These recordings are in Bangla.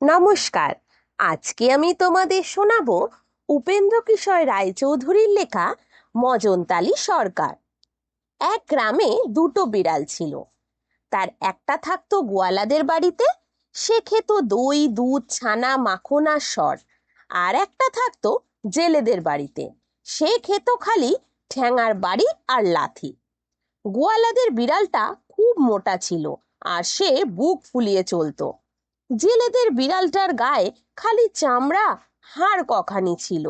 নমস্কার। আজকে আমি তোমাদের শোনাবো উপেন্দ্র কিশোর রায়চৌধুরীর লেখা মজনতালি সরকার। এক গ্রামে দুটো বিড়াল ছিল। তার একটা থাকতো গোয়ালাদের বাড়িতে, সে খেত দই, দুধ, ছানা, মাখন আর সর। আর একটা থাকতো জেলেদের বাড়িতে, সে খেত খালি ঠ্যাঙার বাড়ি আর লাথি। গোয়ালাদের বিড়ালটা খুব মোটা ছিল, আর সে বুক ফুলিয়ে চলতো। জেলেদের বিড়ালটার গায়ে খালি চামড়া, হাড় কখানি ছিল।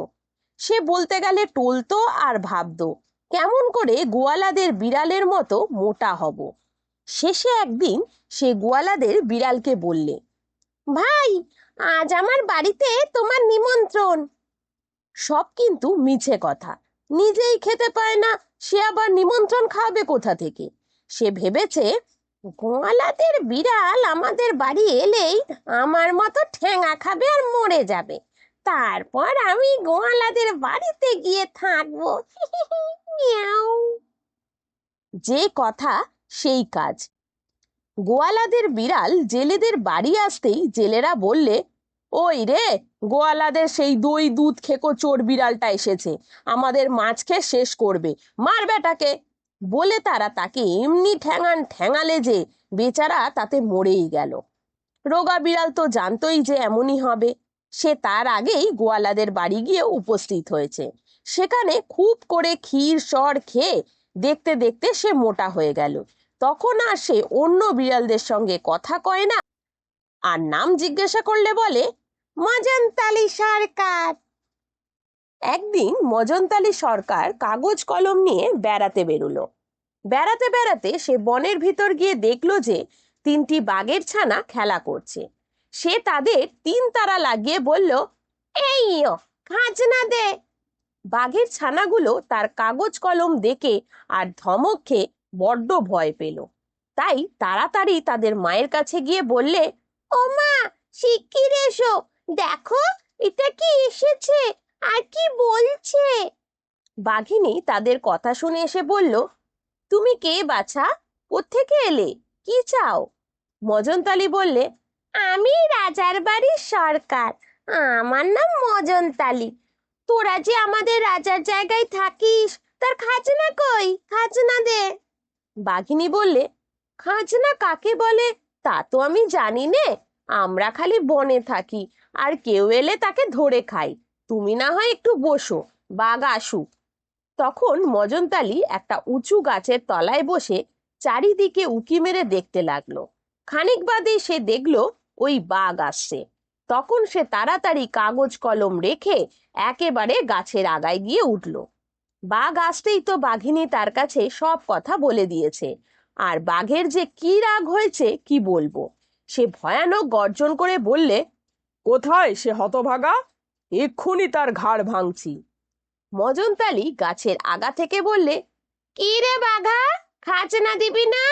সে বলতে গেলে টলতো আর ভাবতো কেমন করে গোয়ালাদের বিড়ালের মতো মোটা হব। শেষে একদিন সে গোয়ালাদের বিড়ালকে বললে, ভাই, আজ আমার বাড়িতে তোমার নিমন্ত্রণ। সব কিন্তু মিছে কথা। নিজেই খেতে পায় না, সে আবার নিমন্ত্রণ খাবে কোথা থেকে? সে ভেবেছে, গোয়ালাদের বিড়াল আমাদের বাড়ি এলেই আমার মতো ঠ্যাঙা খাবে আর মরে যাবে। তারপর আমি গোয়ালাদের বাড়িতে গিয়ে থাকবো। মিয়াও। যে কথা সেই কাজ। গোয়ালাদের বিড়াল জেলেদের বাড়ি আসতেই জেলেরা বললে, ওই রে, গোয়ালাদের সেই দই দুধ খেকো চোর বিড়ালটা এসেছে, আমাদের মাছ খেয়ে শেষ করবে, মার বেটাকে। বলে তারা তাকে এমনি ঠ্যাঙালে যে বেচারা তাতে মরেই গেল। রোগা বিড়াল তো জানতোই যে এমনই হবে। সে তার আগেই গোয়ালাদের বাড়ি গিয়ে উপস্থিত হয়েছে। সেখানে খুব করে ক্ষীর সর খেয়ে দেখতে দেখতে সে মোটা হয়ে গেল। তখন আর সে অন্য বিড়ালদের সঙ্গে কথা কয় না, আর নাম জিজ্ঞাসা করলে বলে, মজনতালি সরকার। একদিন মজনতালি সরকার কাগজ কলম নিয়ে বেড়াতে বেরোলো। বেড়াতে বেড়াতে সে বনের ভিতর গিয়ে দেখলো যে তিনটি বাঘের ছানা খেলা করছে। সে তাদের তিন তারা লাগিয়ে বলল, এই খাজনা দে। বাঘের ছানাগুলো তার কাগজ কলম দেখে আর ধমক খেয়ে বড্ড ভয় পেল। তাই তাড়াতাড়ি তাদের মায়ের কাছে গিয়ে বললে, ও মা, শিগগির এসো, দেখো এটা কি এসেছে আর কি বলছে। বাঘিনী তাদের কথা শুনে এসে বলল, তুমি কে বাছা? কোত্থেকে এলে? কি চাও? মজনতালি বললে, আমি রাজার বাড়ির সরকার, আমার নাম মজনতালি। তোরা যে আমাদের রাজার জায়গায় থাকিস, তার খাজনা কই? খাজনা দে। বাঘিনী বললে, খাজনা কাকে বলে তা তো আমি জানি নে। আমরা খালি বনে থাকি, আর কেউ এলে তাকে ধরে খাই। তুমি না হয় একটু বসো, বাঘ আসুক। তখন মজনতালি একটা উঁচু গাছের তলায় বসে চারিদিকে উঁকি মেরে দেখতে লাগলো। খানিক বাদে সে দেখলো ওই বাঘ আসছে। তখন সে তাড়াতাড়ি কাগজ কলম রেখে একেবারে গাছের আগায় গিয়ে উঠল। বাঘ আসতেই তো বাঘিনী তার কাছে সব কথা বলে দিয়েছে। আর বাঘের যে কি রাগ হয়েছে কি বলবো। সে ভয়ানক গর্জন করে বললে, কোথায় সে হতভাগা? এক্ষুনি তার ঘাড় ভাঙছি। মজনতালি গাছের আগা থেকে বললে, কি রে বাঘা, খাজনা দিবি না?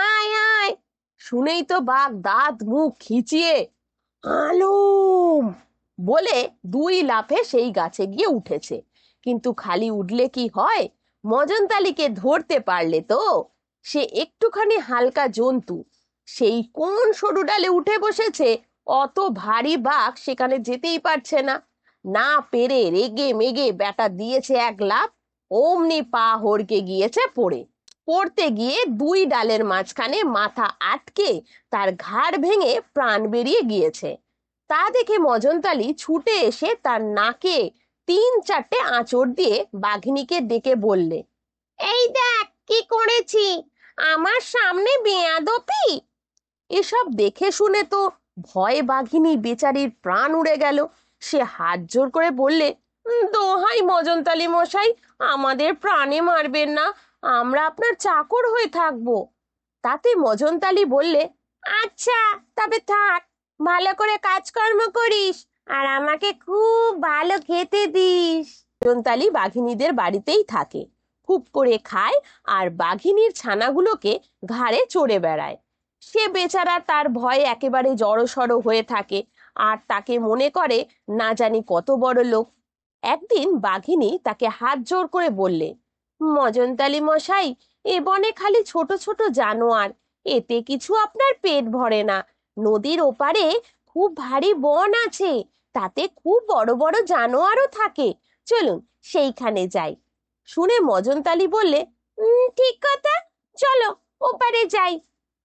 আয় আয়। শুনেই তো বাঘ দাঁত মুখ খিচিয়ে আলুম বলে দুই লাফে সেই গাছে গিয়ে উঠেছে। কিন্তু খালি উঠলে কি হয়, মজনতালিকে ধরতে পারলে তো। সে একটুখানি হালকা জন্তু, সেই কোন সরু ডালে উঠে বসেছে। অত ভারী বাঘ সেখানে যেতেই পারছে না। না পেরে রেগে মেগে ব্যাটা দিয়েছে এক লাফ, অমনি পা হড়কে গিয়েছে পড়ে। পড়তে গিয়ে দুই ডালের মাঝখানে মাথা আটকে তার ঘাড় ভেঙে প্রাণ বেরিয়ে গিয়েছে। তা দেখে মজনতালি ছুটে এসে তার নাকে তিন চারটে আঁচড় দিয়ে বাঘিনীকে ডেকে বললে, এই দেখ কি করেছি, আমার সামনে বেয়াদপি। এসব দেখে শুনে তো ভয়ে বাঘিনী বেচারির প্রাণ উড়ে গেল। সে হাত জোর করে বললে, দোহাই মজনতালি মশাই, আমাদের প্রাণে মারবেন না, আমরা আপনার চাকর হয়ে থাকবো। তাতে মজনতালি বললে, আচ্ছা তবে থাক, ভালো করে কাজকর্ম করিস আর আমাকে খুব ভালো খেতে দিস। মজনতালি বাঘিনীদের বাড়িতেই থাকে, খুব করে খায় আর বাঘিনীর ছানাগুলোকে ঘাড়ে চড়ে বেড়ায়। সে বেচারা তার ভয়ে একেবারে জড়সড় হয়ে থাকে, আর তাকে মনে করে না জানি কত বড় লোক। একদিন বাঘিনী তাকে হাত জোর করে বললে, মজনতালি মশাই, এ বনে খালি ছোট ছোট জানোয়ার, এতে কিছু আপনার পেট ভরে না। নদীর ওপারে খুব ভারী বন আছে, তাতে খুব বড় বড় জানোয়ারও থাকে, চলুন সেইখানে যাই। শুনে মজনতালি বললে, ঠিক কথা, চলো ওপারে যাই।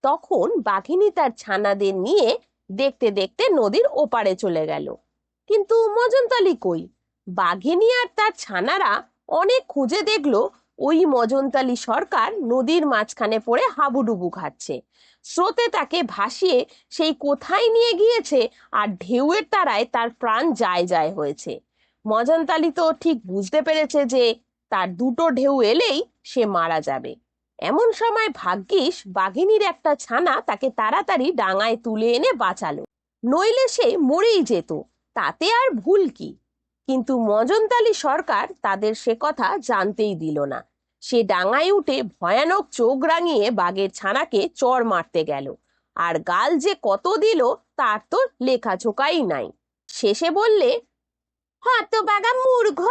তখন বাঘিনী তার ছানাদের নিয়ে দেখতে দেখতে নদীর ওপারে চলে গেল। কিন্তু মজনতালি কই? বাঘিনী আর তার ছানারা অনেক খুঁজে দেখলো ওই মজনতালি সরকার নদীর মাঝখানে পড়ে হাবুডুবু খাচ্ছে। স্রোতে তাকে ভাসিয়ে সেই কোথায় নিয়ে গিয়েছে, আর ঢেউয়ের তারায় তার প্রাণ যায় যায় হয়েছে। মজনতালি তো ঠিক বুঝতে পেরেছে যে তার দুটো ঢেউ এলেই সে মারা যাবে। এমন সময় ভাগ্যিস বাঘিনীর একটা ছানা তাকে তাড়াতাড়ি ডাঙায় তুলে এনে বাঁচালো, নইলে সে মরেই যেত, তাতে আর ভুল কি। কিন্তু মজনতালি সরকার তাদের সে কথা জানতেই দিল না। সে ডাঙায় উঠে ভয়ানক চোখ রাঙিয়ে বাঘের ছানাকে চড় মারতে গেল, আর গাল যে কত দিল তার তো লেখাচোকাই নাই। শেষে বললে, হতবাগা মূর্খ,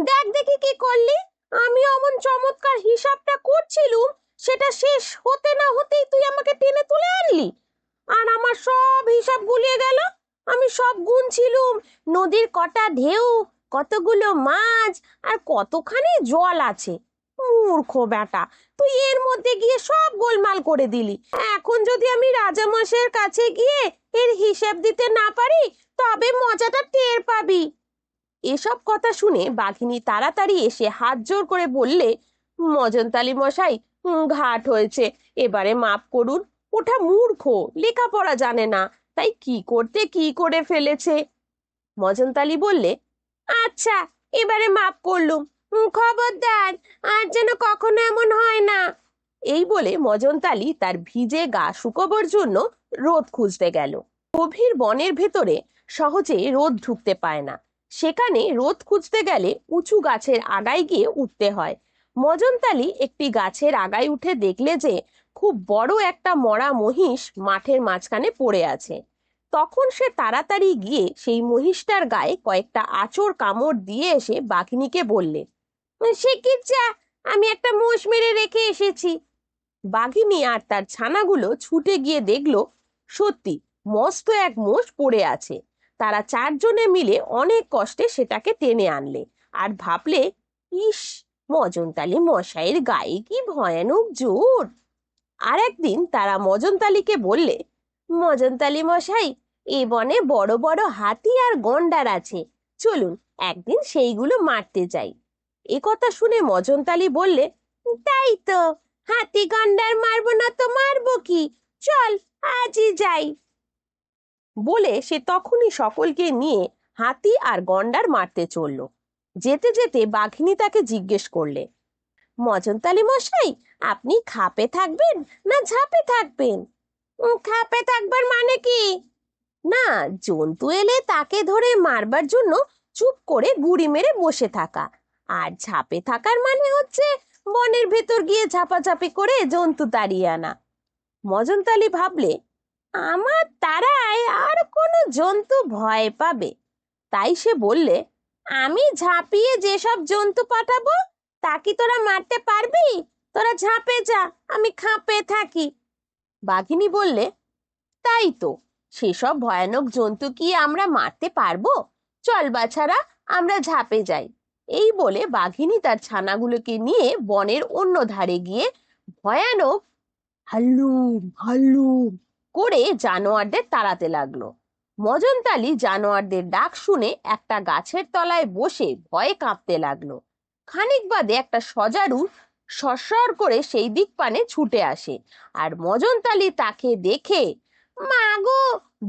দেখ দেখি কি করলি। আমি অমন চমৎকার হিসাবটা করছিলুম, সেটা শেষ হতে না হতেই তুই আমাকে টেনে তুলে আনলি, আর আমার সব হিসাব গুলিয়ে গেল। আমি সব গুনছিলুম, নদীর কটা ঢেউ, কতগুলো মাছ, আর কতখানি জল আছে। মূর্খ বেটা, তুই এর মধ্যে গিয়ে সব গোলমাল করে দিলি। এখন যদি আমি রাজামশাইয়ের কাছে গিয়ে এর হিসাব দিতে না পারি, তবে মজাটা টের পাবি। এসব কথা শুনে বাঘিনী তাড়াতাড়ি এসে হাত জোর করে বললে, মজনতালি মশাই, ঘাট হয়েছে, এবারে মাপ করুন। ওটা মূর্খ, লেখাপড়া জানে না, তাই কি করতে কি করে ফেলেছে। মজনতালি বললে, আচ্ছা, এবারে মাপ করলুম, খবরদার আর যেন কখনো এমন হয় না। এই বলে মজনতালি তার ভিজে গা শুকোবার জন্য রোদ খুঁজতে গেল। গভীর বনের ভেতরে সহজে রোদ ঢুকতে পায় না, সেখানে রোদ খুঁজতে গেলে উঁচু গাছের আগায় গিয়ে উঠতে হয়। মজনতালি একটি গাছের আগায় উঠে দেখলে যে খুব বড় একটা মরা মহিষ মাঠের মাঝখানে পড়ে আছে। তখন সে তাড়াতাড়ি গিয়ে সেই মহিষটার গায়ে কয়েকটা আঁচড় কামড় দিয়ে এসে বাঘিনীকে বললে, সে কি যা, আমি একটা মোষ মেরে রেখে এসেছি। বাঘিনী আর তার ছানাগুলো ছুটে গিয়ে দেখলো সত্যি মস্ত এক মোষ পড়ে আছে। তারা চারজনে মিলে অনেক কষ্টে সেটাকে টেনে আনলে, আর ভাবলে, ইস, মজনতালি মশাইয়ের গায়ে কি ভয়ানক জোর। আর একদিন তারা মজনতালিকে বললে, মজনতালি মশাই, এ বনে বড় বড় হাতি আর গন্ডার আছে, চলুন একদিন সেইগুলো মারতে যাই। এ কথা শুনে মজনতালি বললে, তাই তো, হাতি গন্ডার মারবো না তো মারবো কি, চল আজই যাই। বলে সে তখনই সকলকে নিয়ে হাতি আর গন্ডার মারতে চলল। যেতে যেতে বাঘিনী তাকে জিজ্ঞেস করলে, মজনতালি মশাই, আপনি খাপে থাকবেন না ঝাঁপে থাকবেন? খাপে থাকবার মানে কি? না, জন্তু এলে তাকে ধরে মারবার জন্য চুপ করে গুড়ি মেরে বসে থাকা। আর ঝাঁপে থাকার মানে হচ্ছে বনের ভেতর গিয়ে ঝাপাঝাপি করে জন্তু তাড়িয়ে আনা। মজনতালি ভাবলে, আমার তারায় আর কোনো জন্তু ভয় পাবে? তাই সে বললে, আমি ঝাঁপিয়ে যেসব জন্তু পাঠাবো তা কি তোরা মারতে পারবি? তোরা ঝাঁপে যা, আমি খাপে থাকি। বাঘিনী বললে, তাই তো, সেসব ভয়ানক জন্তু কি আমরা মারতে পারবো? চল বাছারা, আমরা ঝাঁপে যাই। এই বলে বাঘিনী তার ছানাগুলোকে নিয়ে বনের অন্য ধারে গিয়ে ভয়ানক হাল্লুম হাল্লুম করে জানোয়ারদের তাড়াতে লাগলো। মজনতালি জানোয়ারদের ডাক শুনে একটা গাছের তলায় বসে ভয়ে কাঁপতে লাগলো। খানিক বাদে একটা সজারু সরসর করে সেই দিক পানে ছুটে আসে, আর মজনতালি তাকে দেখে মা গো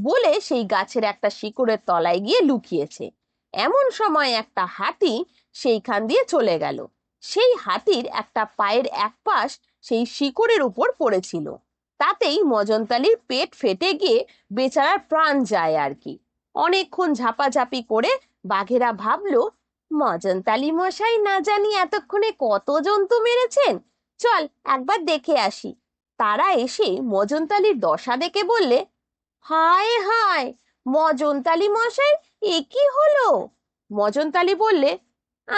বলে সেই গাছের একটা শিকড়ের তলায় গিয়ে লুকিয়েছে। এমন সময় একটা হাতি সেইখান দিয়ে চলে গেল। সেই হাতির একটা পায়ের এক পাশ সেই শিকড়ের উপর পড়েছিল, তাতেই মজনতালির পেট ফেটে গিয়ে বেচারার প্রাণ যায় আর কি। অনেকক্ষণ ঝাপাঝাপি করে বাঘেরা ভাবলো, মজনতালি মশাই না জানি এতক্ষণে কত জন্তু মেরেছেন, চল একবার দেখে আসি। তারা এসে মজনতালির দশা দেখে বললে, হায় হায়, মজনতালি মশাই, এ কি হলো? মজনতালি বললে,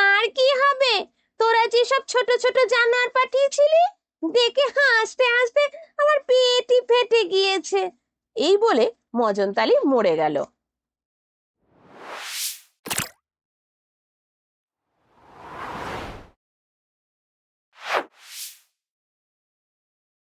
আর কি হবে, তোরা যেসব ছোট ছোট জানোয়ার পাঠিয়েছিলি দেখে হাসতে হাসতে আমার পেটই ফেটে গিয়েছে। এই বলে মজনতালি মরে গেল।